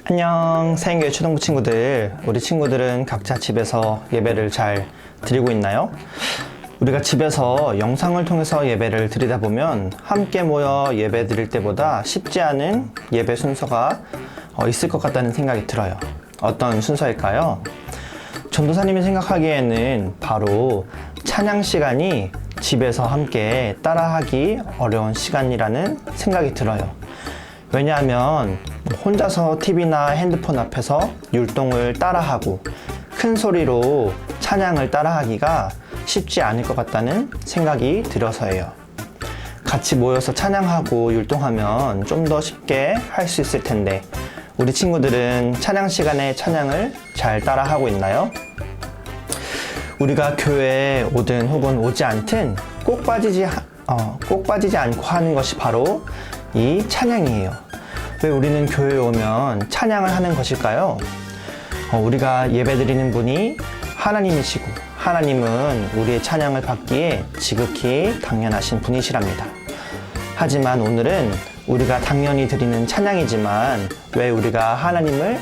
안녕, 새인교회 초등부 친구들. 우리 친구들은 각자 집에서 예배를 잘 드리고 있나요? 우리가 집에서 영상을 통해서 예배를 드리다 보면 함께 모여 예배 드릴 때보다 쉽지 않은 예배 순서가 있을 것 같다는 생각이 들어요. 어떤 순서일까요? 전도사님이 생각하기에는 바로 찬양 시간이 집에서 함께 따라하기 어려운 시간이라는 생각이 들어요. 왜냐하면 혼자서 TV나 핸드폰 앞에서 율동을 따라하고 큰 소리로 찬양을 따라하기가 쉽지 않을 것 같다는 생각이 들어서예요. 같이 모여서 찬양하고 율동하면 좀 더 쉽게 할 수 있을 텐데 우리 친구들은 찬양 시간에 찬양을 잘 따라하고 있나요? 우리가 교회에 오든 혹은 오지 않든 꼭 빠지지 않고 하는 것이 바로 이 찬양이에요. 왜 우리는 교회에 오면 찬양을 하는 것일까요? 우리가 예배드리는 분이 하나님이시고 하나님은 우리의 찬양을 받기에 지극히 당연하신 분이시랍니다. 하지만 오늘은 우리가 당연히 드리는 찬양이지만 왜 우리가 하나님을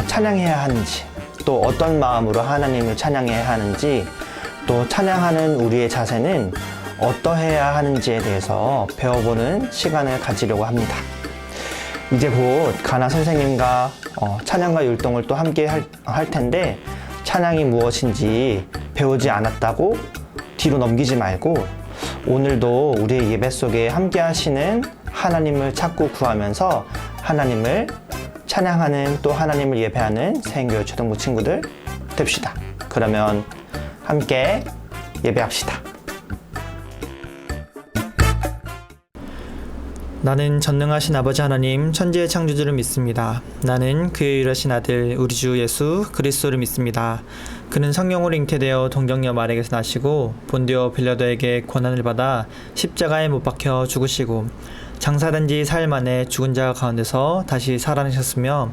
찬양해야 하는지, 또 어떤 마음으로 하나님을 찬양해야 하는지, 또 찬양하는 우리의 자세는 어떠해야 하는지에 대해서 배워보는 시간을 가지려고 합니다. 이제 곧 가나 선생님과 찬양과 율동을 또 함께 할 텐데 찬양이 무엇인지 배우지 않았다고 뒤로 넘기지 말고 오늘도 우리의 예배 속에 함께 하시는 하나님을 찾고 구하면서 하나님을 찬양하는, 또 하나님을 예배하는 새인교회 초등부 친구들 됩시다. 그러면 함께 예배합시다. 나는 전능하신 아버지 하나님 천지의 창조주를 믿습니다. 나는 그의 유일하신 아들 우리 주 예수 그리스도를 믿습니다. 그는 성령으로 잉태되어 동정녀 마리아에게서 나시고 본디오 빌라도에게 고난을 받아 십자가에 못 박혀 죽으시고 장사된 지 사흘 만에 죽은 자 가운데서 다시 살아나셨으며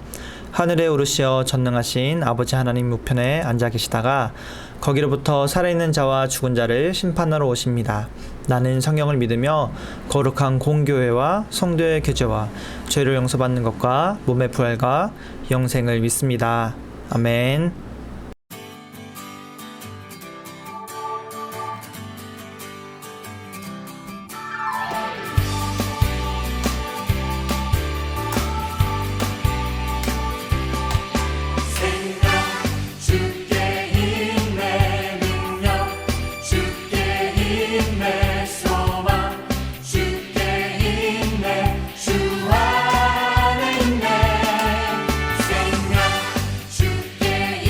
하늘에 오르시어 전능하신 아버지 하나님 우편에 앉아 계시다가 거기로부터 살아있는 자와 죽은 자를 심판하러 오십니다. 나는 성령을 믿으며 거룩한 공교회와 성도의 교제와 죄를 용서받는 것과 몸의 부활과 영생을 믿습니다. 아멘. 주께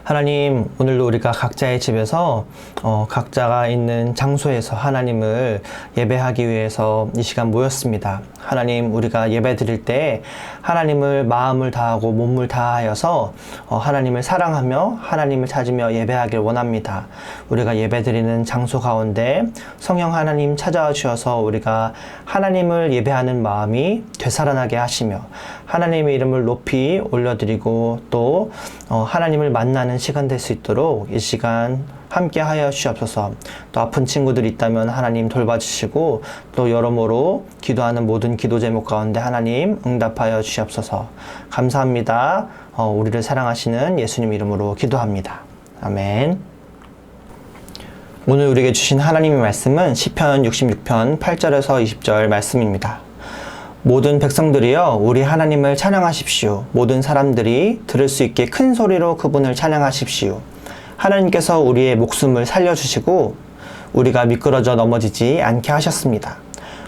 하나님, 오늘도 우리가 각자의 집에서 각자가 있는 장소에서 하나님을 예배하기 위해서 이 시간 모였습니다. 하나님, 우리가 예배 드릴 때 하나님을 마음을 다하고 몸을 다하여서 하나님을 사랑하며 하나님을 찾으며 예배하길 원합니다. 우리가 예배 드리는 장소 가운데 성령 하나님 찾아와 주셔서 우리가 하나님을 예배하는 마음이 되살아나게 하시며 하나님의 이름을 높이 올려드리고 또 하나님을 만나는 시간 될 수 있도록 이 시간 함께 하여 주시옵소서. 또 아픈 친구들이 있다면 하나님 돌봐주시고 또 여러모로 기도하는 모든 기도 제목 가운데 하나님 응답하여 주시옵소서. 감사합니다. 우리를 사랑하시는 예수님 이름으로 기도합니다. 아멘. 오늘 우리에게 주신 하나님의 말씀은 시편 66편 8절에서 20절 말씀입니다. 모든 백성들이여 우리 하나님을 찬양하십시오. 모든 사람들이 들을 수 있게 큰 소리로 그분을 찬양하십시오. 하나님께서 우리의 목숨을 살려주시고 우리가 미끄러져 넘어지지 않게 하셨습니다.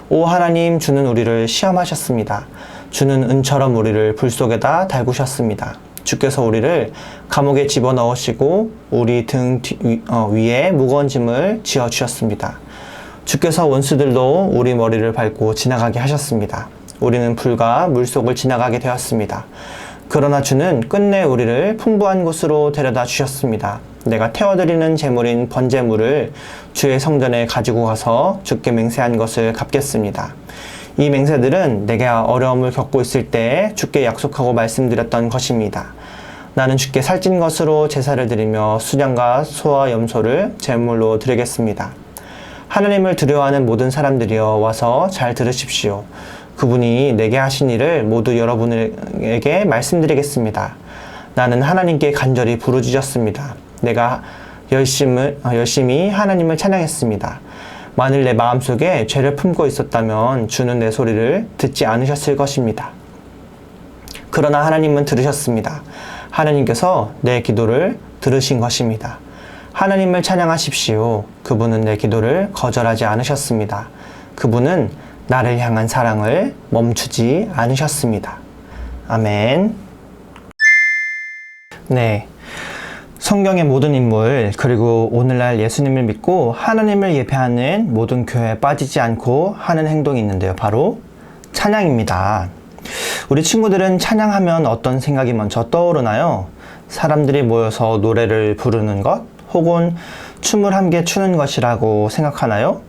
오 하나님, 주는 우리를 시험하셨습니다. 주는 은처럼 우리를 불 속에다 달구셨습니다. 주께서 우리를 감옥에 집어넣으시고 우리 등 위에 무거운 짐을 지어주셨습니다. 주께서 원수들도 우리 머리를 밟고 지나가게 하셨습니다. 우리는 불과 물속을 지나가게 되었습니다. 그러나 주는 끝내 우리를 풍부한 곳으로 데려다 주셨습니다. 내가 태워드리는 제물인 번제물을 주의 성전에 가지고 가서 주께 맹세한 것을 갚겠습니다. 이 맹세들은 내가 어려움을 겪고 있을 때 주께 약속하고 말씀드렸던 것입니다. 나는 주께 살찐 것으로 제사를 드리며 수량과 소와 염소를 제물로 드리겠습니다. 하나님을 두려워하는 모든 사람들이여 와서 잘 들으십시오. 그분이 내게 하신 일을 모두 여러분에게 말씀드리겠습니다. 나는 하나님께 간절히 부르짖었습니다. 내가 열심히 하나님을 찬양했습니다. 만일 내 마음속에 죄를 품고 있었다면 주는 내 소리를 듣지 않으셨을 것입니다. 그러나 하나님은 들으셨습니다. 하나님께서 내 기도를 들으신 것입니다. 하나님을 찬양하십시오. 그분은 내 기도를 거절하지 않으셨습니다. 그분은 나를 향한 사랑을 멈추지 않으셨습니다. 아멘. 네. 성경의 모든 인물 그리고 오늘날 예수님을 믿고 하나님을 예배하는 모든 교회에 빠지지 않고 하는 행동이 있는데요. 바로 찬양입니다. 우리 친구들은 찬양하면 어떤 생각이 먼저 떠오르나요? 사람들이 모여서 노래를 부르는 것 혹은 춤을 함께 추는 것이라고 생각하나요?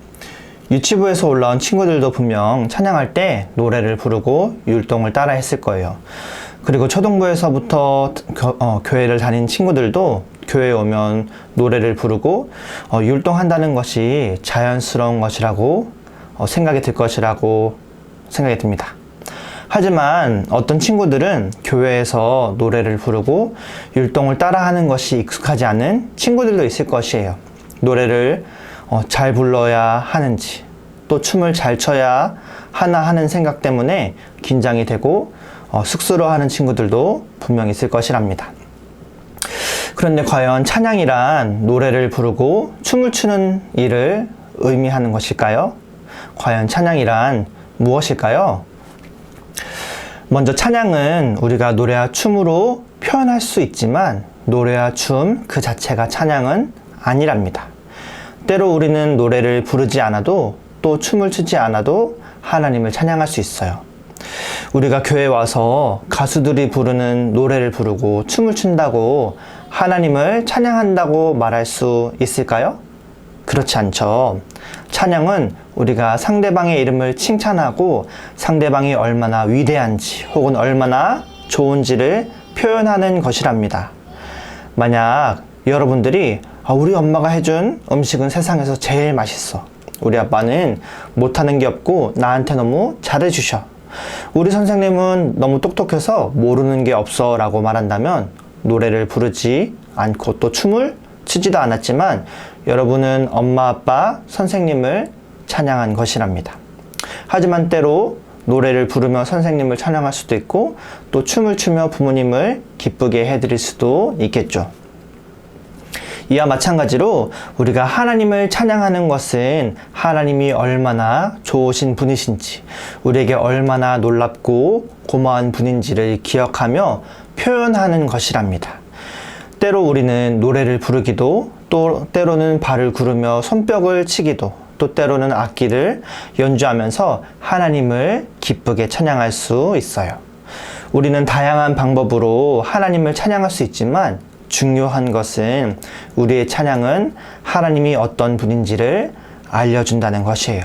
유치부에서 올라온 친구들도 분명 찬양할 때 노래를 부르고 율동을 따라 했을 거예요. 그리고 초등부에서부터 교회를 다닌 친구들도 교회에 오면 노래를 부르고 율동한다는 것이 자연스러운 것이라고 생각이 들 것이라고 생각이 듭니다. 하지만 어떤 친구들은 교회에서 노래를 부르고 율동을 따라하는 것이 익숙하지 않은 친구들도 있을 것이에요. 노래를 잘 불러야 하는지 또 춤을 잘 춰야 하나 하는 생각 때문에 긴장이 되고 쑥스러워하는 친구들도 분명 있을 것이랍니다. 그런데 과연 찬양이란 노래를 부르고 춤을 추는 일을 의미하는 것일까요? 과연 찬양이란 무엇일까요? 먼저 찬양은 우리가 노래와 춤으로 표현할 수 있지만 노래와 춤 그 자체가 찬양은 아니랍니다. 때로 우리는 노래를 부르지 않아도 또 춤을 추지 않아도 하나님을 찬양할 수 있어요. 우리가 교회에 와서 가수들이 부르는 노래를 부르고 춤을 춘다고 하나님을 찬양한다고 말할 수 있을까요? 그렇지 않죠. 찬양은 우리가 상대방의 이름을 칭찬하고 상대방이 얼마나 위대한지 혹은 얼마나 좋은지를 표현하는 것이랍니다. 만약 여러분들이 우리 엄마가 해준 음식은 세상에서 제일 맛있어. 우리 아빠는 못하는 게 없고 나한테 너무 잘해주셔. 우리 선생님은 너무 똑똑해서 모르는 게 없어 라고 말한다면 노래를 부르지 않고 또 춤을 추지도 않았지만 여러분은 엄마, 아빠, 선생님을 찬양한 것이랍니다. 하지만 때로 노래를 부르며 선생님을 찬양할 수도 있고 또 춤을 추며 부모님을 기쁘게 해드릴 수도 있겠죠. 이와 마찬가지로 우리가 하나님을 찬양하는 것은 하나님이 얼마나 좋으신 분이신지, 우리에게 얼마나 놀랍고 고마운 분인지를 기억하며 표현하는 것이랍니다. 때로 우리는 노래를 부르기도, 또 때로는 발을 구르며 손뼉을 치기도, 또 때로는 악기를 연주하면서 하나님을 기쁘게 찬양할 수 있어요. 우리는 다양한 방법으로 하나님을 찬양할 수 있지만 중요한 것은 우리의 찬양은 하나님이 어떤 분인지를 알려준다는 것이에요.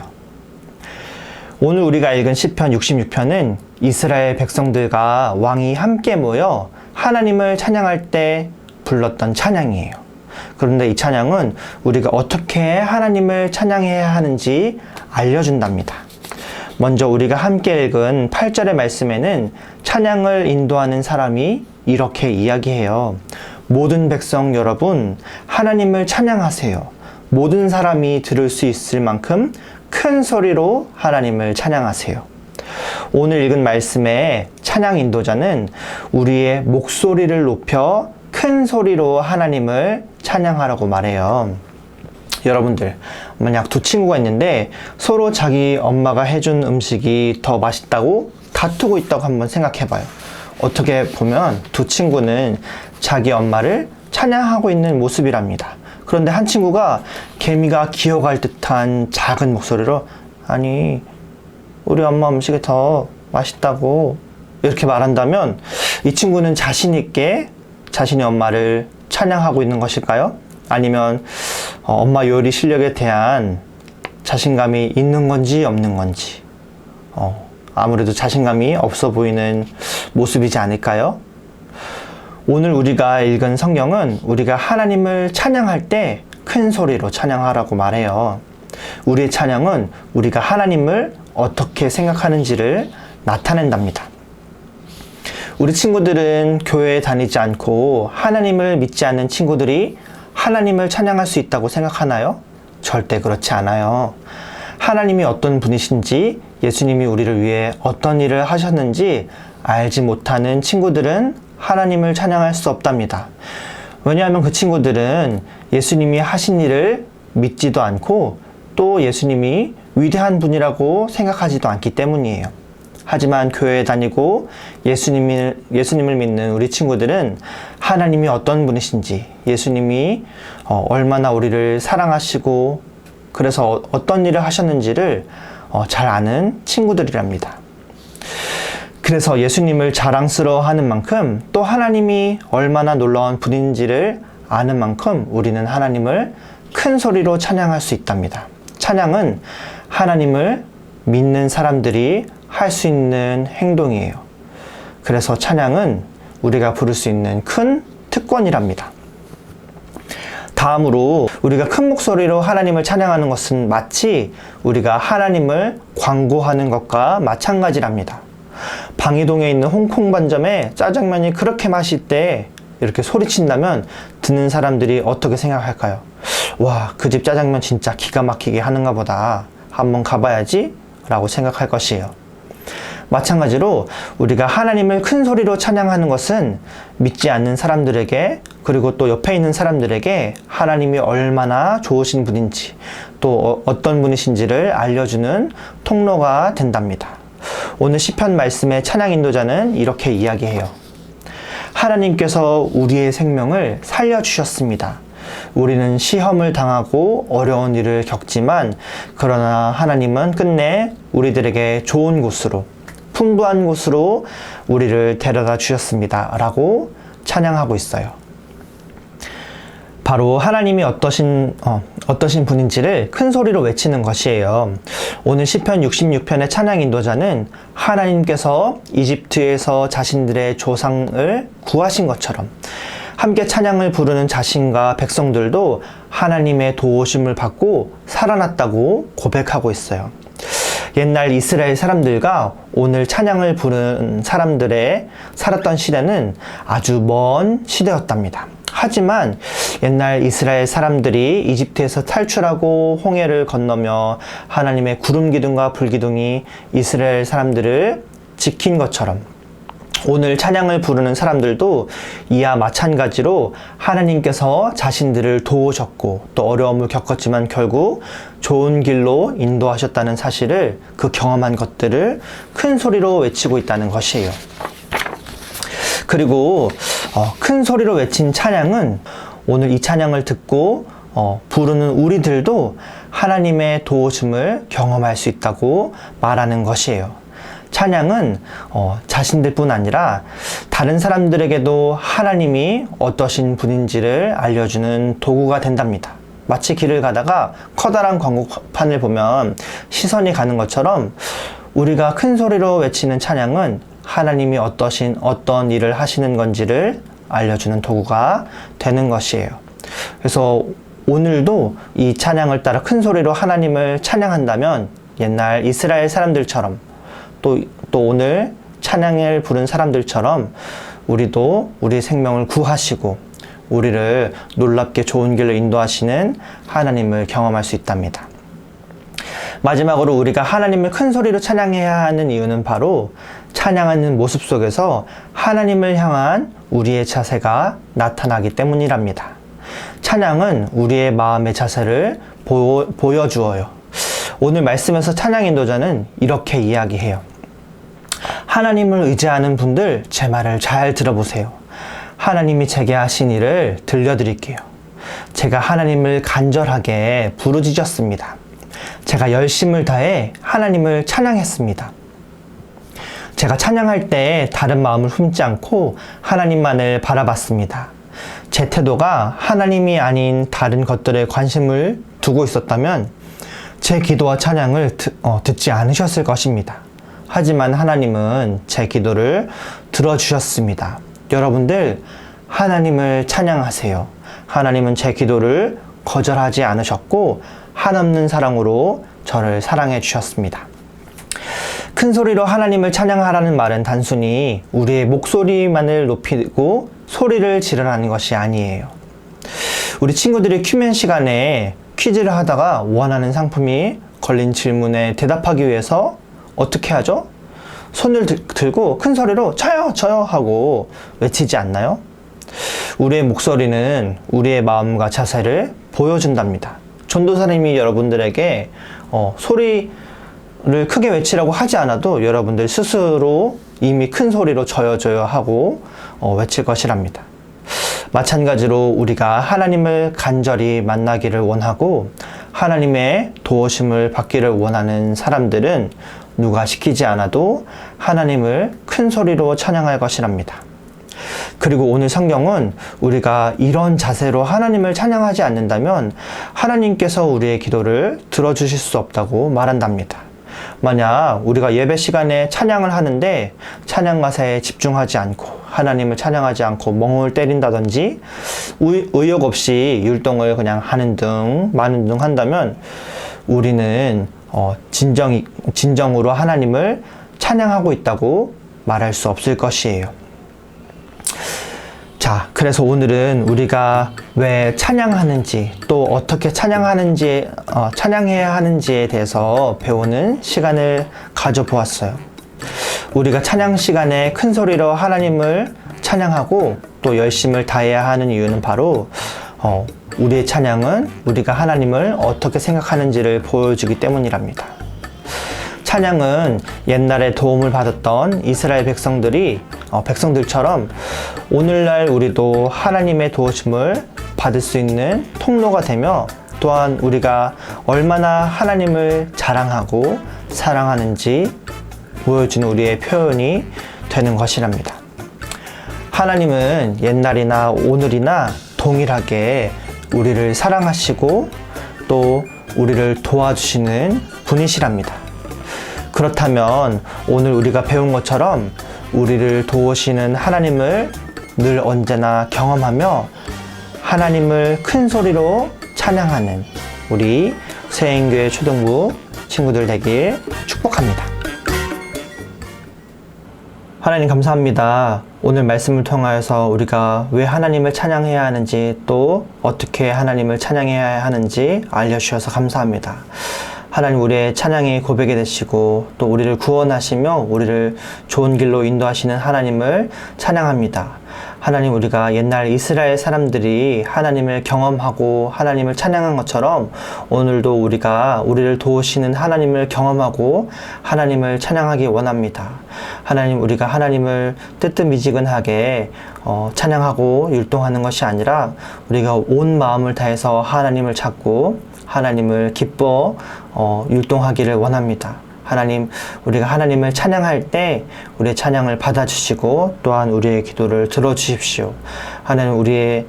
오늘 우리가 읽은 시편 66편은 이스라엘 백성들과 왕이 함께 모여 하나님을 찬양할 때 불렀던 찬양이에요. 그런데 이 찬양은 우리가 어떻게 하나님을 찬양해야 하는지 알려준답니다. 먼저 우리가 함께 읽은 8절의 말씀에는 찬양을 인도하는 사람이 이렇게 이야기해요. 모든 백성 여러분, 하나님을 찬양하세요. 모든 사람이 들을 수 있을 만큼 큰 소리로 하나님을 찬양하세요. 오늘 읽은 말씀의 찬양 인도자는 우리의 목소리를 높여 큰 소리로 하나님을 찬양하라고 말해요. 여러분들, 만약 두 친구가 있는데 서로 자기 엄마가 해준 음식이 더 맛있다고 다투고 있다고 한번 생각해봐요. 어떻게 보면 두 친구는 자기 엄마를 찬양하고 있는 모습이랍니다. 그런데 한 친구가 개미가 기어갈 듯한 작은 목소리로 아니, 우리 엄마 음식이 더 맛있다고 이렇게 말한다면 이 친구는 자신 있게 자신의 엄마를 찬양하고 있는 것일까요? 아니면 엄마 요리 실력에 대한 자신감이 있는 건지 없는 건지 아무래도 자신감이 없어 보이는 모습이지 않을까요? 오늘 우리가 읽은 성경은 우리가 하나님을 찬양할 때 큰 소리로 찬양하라고 말해요. 우리의 찬양은 우리가 하나님을 어떻게 생각하는지를 나타낸답니다. 우리 친구들은 교회에 다니지 않고 하나님을 믿지 않는 친구들이 하나님을 찬양할 수 있다고 생각하나요? 절대 그렇지 않아요. 하나님이 어떤 분이신지, 예수님이 우리를 위해 어떤 일을 하셨는지 알지 못하는 친구들은 하나님을 찬양할 수 없답니다. 왜냐하면 그 친구들은 예수님이 하신 일을 믿지도 않고 또 예수님이 위대한 분이라고 생각하지도 않기 때문이에요. 하지만 교회에 다니고 예수님을 믿는 우리 친구들은 하나님이 어떤 분이신지, 예수님이 얼마나 우리를 사랑하시고 그래서 어떤 일을 하셨는지를 잘 아는 친구들이랍니다. 그래서 예수님을 자랑스러워하는 만큼 또 하나님이 얼마나 놀라운 분인지를 아는 만큼 우리는 하나님을 큰 소리로 찬양할 수 있답니다. 찬양은 하나님을 믿는 사람들이 할 수 있는 행동이에요. 그래서 찬양은 우리가 부를 수 있는 큰 특권이랍니다. 다음으로 우리가 큰 목소리로 하나님을 찬양하는 것은 마치 우리가 하나님을 광고하는 것과 마찬가지랍니다. 방이동에 있는 홍콩 반점에 짜장면이 그렇게 맛있대 이렇게 소리친다면 듣는 사람들이 어떻게 생각할까요? 와, 그 집 짜장면 진짜 기가 막히게 하는가 보다. 한번 가봐야지 라고 생각할 것이에요. 마찬가지로 우리가 하나님을 큰 소리로 찬양하는 것은 믿지 않는 사람들에게 그리고 또 옆에 있는 사람들에게 하나님이 얼마나 좋으신 분인지 또 어떤 분이신지를 알려주는 통로가 된답니다. 오늘 시편 말씀의 찬양 인도자는 이렇게 이야기해요. 하나님께서 우리의 생명을 살려주셨습니다. 우리는 시험을 당하고 어려운 일을 겪지만 그러나 하나님은 끝내 우리들에게 좋은 곳으로 풍부한 곳으로 우리를 데려다 주셨습니다. 라고 찬양하고 있어요. 바로 하나님이 어떠신 분인지를 큰 소리로 외치는 것이에요. 오늘 시편 66편의 찬양 인도자는 하나님께서 이집트에서 자신들의 조상을 구하신 것처럼 함께 찬양을 부르는 자신과 백성들도 하나님의 도우심을 받고 살아났다고 고백하고 있어요. 옛날 이스라엘 사람들과 오늘 찬양을 부르는 사람들의 살았던 시대는 아주 먼 시대였답니다. 하지만 옛날 이스라엘 사람들이 이집트에서 탈출하고 홍해를 건너며 하나님의 구름 기둥과 불 기둥이 이스라엘 사람들을 지킨 것처럼 오늘 찬양을 부르는 사람들도 이와 마찬가지로 하나님께서 자신들을 도우셨고 또 어려움을 겪었지만 결국 좋은 길로 인도하셨다는 사실을 그 경험한 것들을 큰 소리로 외치고 있다는 것이에요. 그리고 큰 소리로 외친 찬양은 오늘 이 찬양을 듣고 부르는 우리들도 하나님의 도우심을 경험할 수 있다고 말하는 것이에요. 찬양은 자신들뿐 아니라 다른 사람들에게도 하나님이 어떠신 분인지를 알려주는 도구가 된답니다. 마치 길을 가다가 커다란 광고판을 보면 시선이 가는 것처럼 우리가 큰 소리로 외치는 찬양은 하나님이 어떤 일을 하시는 건지를 알려주는 도구가 되는 것이에요. 그래서 오늘도 이 찬양을 따라 큰 소리로 하나님을 찬양한다면 옛날 이스라엘 사람들처럼 또 오늘 찬양을 부른 사람들처럼 우리도 우리의 생명을 구하시고 우리를 놀랍게 좋은 길로 인도하시는 하나님을 경험할 수 있답니다. 마지막으로 우리가 하나님을 큰 소리로 찬양해야 하는 이유는 바로 찬양하는 모습 속에서 하나님을 향한 우리의 자세가 나타나기 때문이랍니다. 찬양은 우리의 마음의 자세를 보여주어요. 오늘 말씀에서 찬양 인도자는 이렇게 이야기해요. 하나님을 의지하는 분들 제 말을 잘 들어보세요. 하나님이 제게 하신 일을 들려드릴게요. 제가 하나님을 간절하게 부르짖었습니다. 제가 열심을 다해 하나님을 찬양했습니다. 제가 찬양할 때 다른 마음을 품지 않고 하나님만을 바라봤습니다. 제 태도가 하나님이 아닌 다른 것들에 관심을 두고 있었다면 제 기도와 찬양을 듣지 않으셨을 것입니다. 하지만 하나님은 제 기도를 들어주셨습니다. 여러분들 하나님을 찬양하세요. 하나님은 제 기도를 거절하지 않으셨고 한없는 사랑으로 저를 사랑해 주셨습니다. 큰 소리로 하나님을 찬양하라는 말은 단순히 우리의 목소리만을 높이고 소리를 지르라는 것이 아니에요. 우리 친구들이 큐맨 시간에 퀴즈를 하다가 원하는 상품이 걸린 질문에 대답하기 위해서 어떻게 하죠? 손을 들고 큰 소리로 저요 하고 외치지 않나요? 우리의 목소리는 우리의 마음과 자세를 보여준답니다. 전도사님이 여러분들에게 소리를 크게 외치라고 하지 않아도 여러분들 스스로 이미 큰 소리로 저요 하고 외칠 것이랍니다. 마찬가지로 우리가 하나님을 간절히 만나기를 원하고 하나님의 도우심을 받기를 원하는 사람들은 누가 시키지 않아도 하나님을 큰 소리로 찬양할 것이랍니다. 그리고 오늘 성경은 우리가 이런 자세로 하나님을 찬양하지 않는다면 하나님께서 우리의 기도를 들어주실 수 없다고 말한답니다. 만약 우리가 예배 시간에 찬양을 하는데 찬양 가사에 집중하지 않고 하나님을 찬양하지 않고 멍을 때린다든지 의욕 없이 율동을 그냥 하는 등 많은 등 한다면 우리는 진정으로 하나님을 찬양하고 있다고 말할 수 없을 것이에요. 자, 그래서 오늘은 우리가 왜 찬양하는지 또 어떻게 찬양해야 하는지에 대해서 배우는 시간을 가져보았어요. 우리가 찬양 시간에 큰 소리로 하나님을 찬양하고 또 열심을 다해야 하는 이유는 바로 우리의 찬양은 우리가 하나님을 어떻게 생각하는지를 보여주기 때문이랍니다. 찬양은 옛날에 도움을 받았던 이스라엘 백성들처럼 오늘날 우리도 하나님의 도우심을 받을 수 있는 통로가 되며 또한 우리가 얼마나 하나님을 자랑하고 사랑하는지 보여주는 우리의 표현이 되는 것이랍니다. 하나님은 옛날이나 오늘이나 동일하게 우리를 사랑하시고 또 우리를 도와주시는 분이시랍니다. 그렇다면 오늘 우리가 배운 것처럼 우리를 도우시는 하나님을 늘 언제나 경험하며 하나님을 큰 소리로 찬양하는 우리 새인교회 초등부 친구들 되길 축복합니다. 하나님 감사합니다. 오늘 말씀을 통하여서 우리가 왜 하나님을 찬양해야 하는지 또 어떻게 하나님을 찬양해야 하는지 알려주셔서 감사합니다. 하나님 우리의 찬양이 고백이 되시고 또 우리를 구원하시며 우리를 좋은 길로 인도하시는 하나님을 찬양합니다. 하나님, 우리가 옛날 이스라엘 사람들이 하나님을 경험하고 하나님을 찬양한 것처럼 오늘도 우리가 우리를 도우시는 하나님을 경험하고 하나님을 찬양하기 원합니다. 하나님, 우리가 하나님을 뜨뜻미지근하게 찬양하고 율동하는 것이 아니라 우리가 온 마음을 다해서 하나님을 찾고 하나님을 기뻐 율동하기를 원합니다. 하나님, 우리가 하나님을 찬양할 때 우리의 찬양을 받아주시고 또한 우리의 기도를 들어주십시오. 하나님, 우리의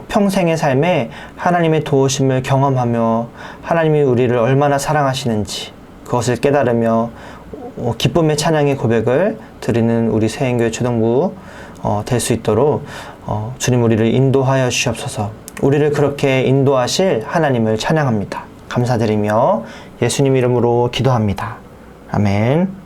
평생의 삶에 하나님의 도우심을 경험하며 하나님이 우리를 얼마나 사랑하시는지 그것을 깨달으며 기쁨의 찬양의 고백을 드리는 우리 새인교회 초등부 될 수 있도록 주님, 우리를 인도하여 주시옵소서. 우리를 그렇게 인도하실 하나님을 찬양합니다. 감사드리며 예수님 이름으로 기도합니다. 아멘.